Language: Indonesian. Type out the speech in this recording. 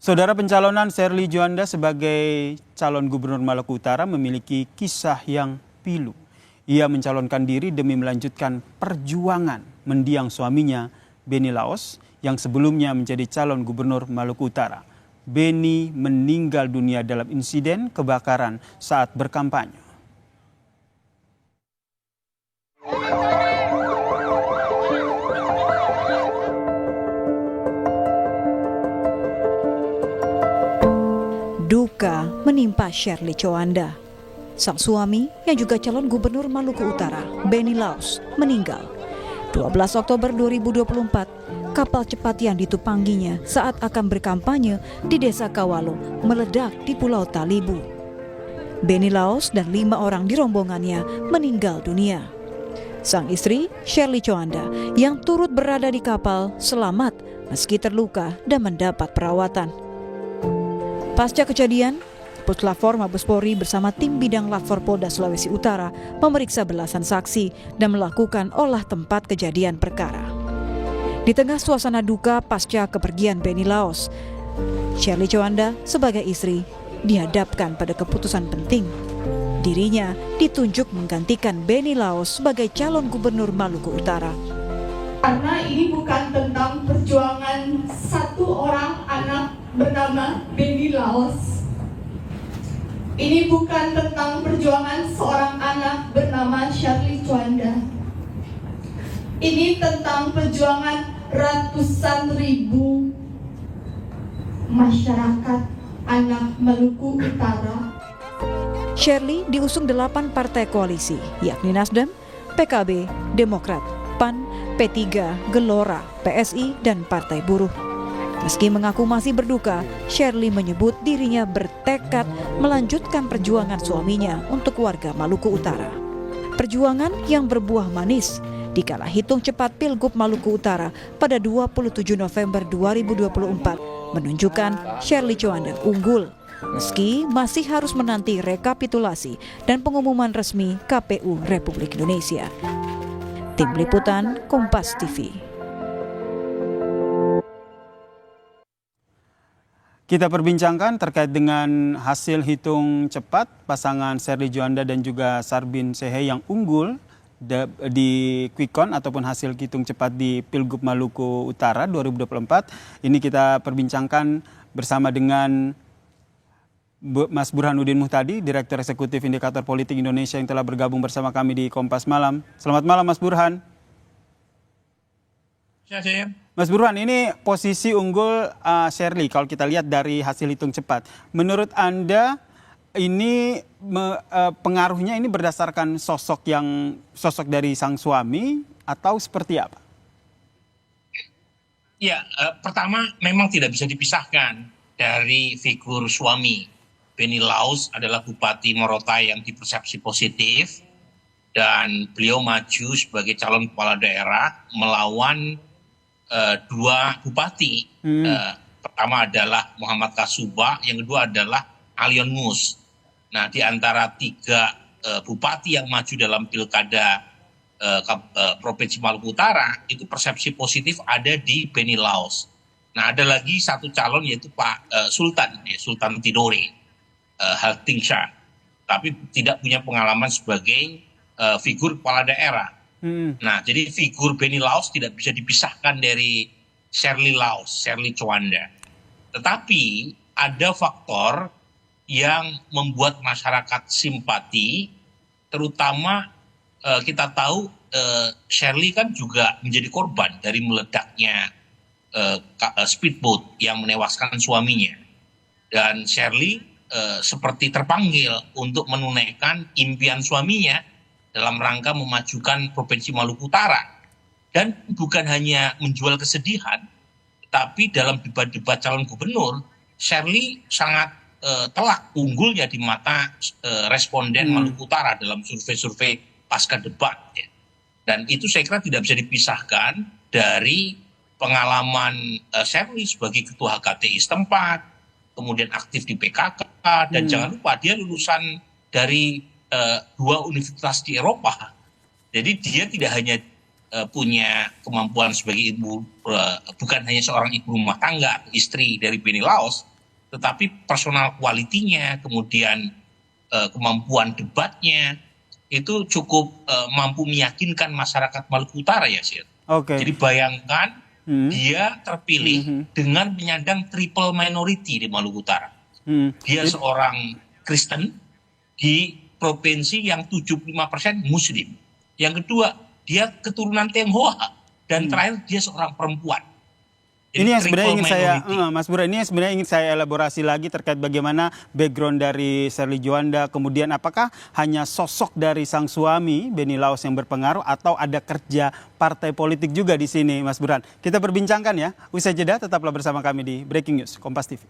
Saudara, pencalonan Sherly Juanda sebagai calon gubernur Maluku Utara memiliki kisah yang pilu. Ia mencalonkan diri demi melanjutkan perjuangan mendiang suaminya, Benny Laos, yang sebelumnya menjadi calon gubernur Maluku Utara. Benny meninggal dunia dalam insiden kebakaran saat berkampanye. Duka menimpa Sherly Juanda. Sang suami yang juga calon gubernur Maluku Utara, Benny Laos, meninggal 12 Oktober 2024. Kapal cepat yang ditumpanginya saat akan berkampanye di Desa Kawalo meledak di Pulau Talibu. Benny Laos dan 5 orang di rombongannya meninggal dunia. Sang istri, Sherly Juanda, yang turut berada di kapal, selamat meski terluka dan mendapat perawatan. Pasca kejadian, Puslapfor Mabes Polri bersama tim bidang Lapfor Polda Sulawesi Utara memeriksa belasan saksi dan melakukan olah tempat kejadian perkara. Di tengah suasana duka pasca kepergian Benny Laos, Sherly Juanda sebagai istri dihadapkan pada keputusan penting. Dirinya ditunjuk menggantikan Benny Laos sebagai calon gubernur Maluku Utara. Karena ini bukan tentang perjuangan satu orang anak bernama Benny Laos. Ini bukan tentang perjuangan seorang anak bernama Sherly Juanda. Ini tentang perjuangan ratusan ribu masyarakat anak Maluku Utara. Sherly diusung 8 partai koalisi, yakni Nasdem, PKB, Demokrat, PAN, P3, Gelora, PSI, dan Partai Buruh. Meski mengaku masih berduka, Sherly menyebut dirinya bertekad melanjutkan perjuangan suaminya untuk warga Maluku Utara. Perjuangan yang berbuah manis dikala hitung cepat Pilgub Maluku Utara pada 27 November 2024 menunjukkan Sherly Juanda unggul, meski masih harus menanti rekapitulasi dan pengumuman resmi KPU Republik Indonesia. Tim Liputan Kompas TV. Kita perbincangkan terkait dengan hasil hitung cepat pasangan Sherly Juanda dan juga Sarbin Sehe yang unggul di quick count ataupun hasil hitung cepat di Pilgub Maluku Utara 2024. Ini kita perbincangkan bersama dengan Mas Burhanuddin Muhtadi, Direktur Eksekutif Indikator Politik Indonesia yang telah bergabung bersama kami di Kompas Malam. Selamat malam Mas Burhan. Mas Burhan, ini posisi unggul Sherly kalau kita lihat dari hasil hitung cepat. Menurut Anda ini pengaruhnya ini berdasarkan sosok dari sang suami atau seperti apa? Ya, pertama memang tidak bisa dipisahkan dari figur suami. Benny Laos adalah Bupati Morotai yang dipersepsi positif dan beliau maju sebagai calon kepala daerah melawan 2 bupati. Pertama adalah Muhammad Kasuba, yang kedua adalah Alion Mus. Nah, di antara 3 bupati yang maju dalam pilkada Provinsi Maluku Utara, itu persepsi positif ada di Benny Laos. Nah, ada lagi satu calon yaitu Pak Sultan Tidore Haltingsyah, tapi tidak punya pengalaman sebagai figur kepala daerah. Nah, jadi figur Benny Laos tidak bisa dipisahkan dari Sherly Juanda. Tetapi ada faktor yang membuat masyarakat simpati, terutama kita tahu Sherly kan juga menjadi korban dari meledaknya speedboat yang menewaskan suaminya. Dan Sherly seperti terpanggil untuk menunaikan impian suaminya dalam rangka memajukan Provinsi Maluku Utara. Dan bukan hanya menjual kesedihan, tapi dalam debat-debat calon gubernur, Sherly sangat telak unggulnya di mata responden Maluku Utara dalam survei-survei pasca debat. Ya. Dan itu saya kira tidak bisa dipisahkan dari pengalaman Sherly sebagai ketua HKTI setempat, kemudian aktif di PKK, dan jangan lupa dia lulusan dari 2 universitas di Eropa. Jadi dia tidak hanya punya kemampuan sebagai ibu, bukan hanya seorang ibu rumah tangga, istri dari Benny Laos, tetapi personal quality-nya, kemudian kemampuan debatnya itu cukup mampu meyakinkan masyarakat Maluku Utara ya, Sir. Oke. Jadi bayangkan dia terpilih dengan menyandang triple minority di Maluku Utara. Dia seorang Kristen di provinsi yang 75% Muslim. Yang kedua, dia keturunan Tionghoa. Dan terakhir, dia seorang perempuan. Jadi Ini yang sebenarnya triple ingin saya, minority. Mas Burhan, ini yang sebenarnya ingin saya elaborasi lagi terkait bagaimana background dari Sherly Juanda, kemudian apakah hanya sosok dari sang suami Benny Laus yang berpengaruh atau ada kerja partai politik juga di sini, Mas Burhan. Kita perbincangkan ya. Usai jeda, tetaplah bersama kami di Breaking News Kompas TV.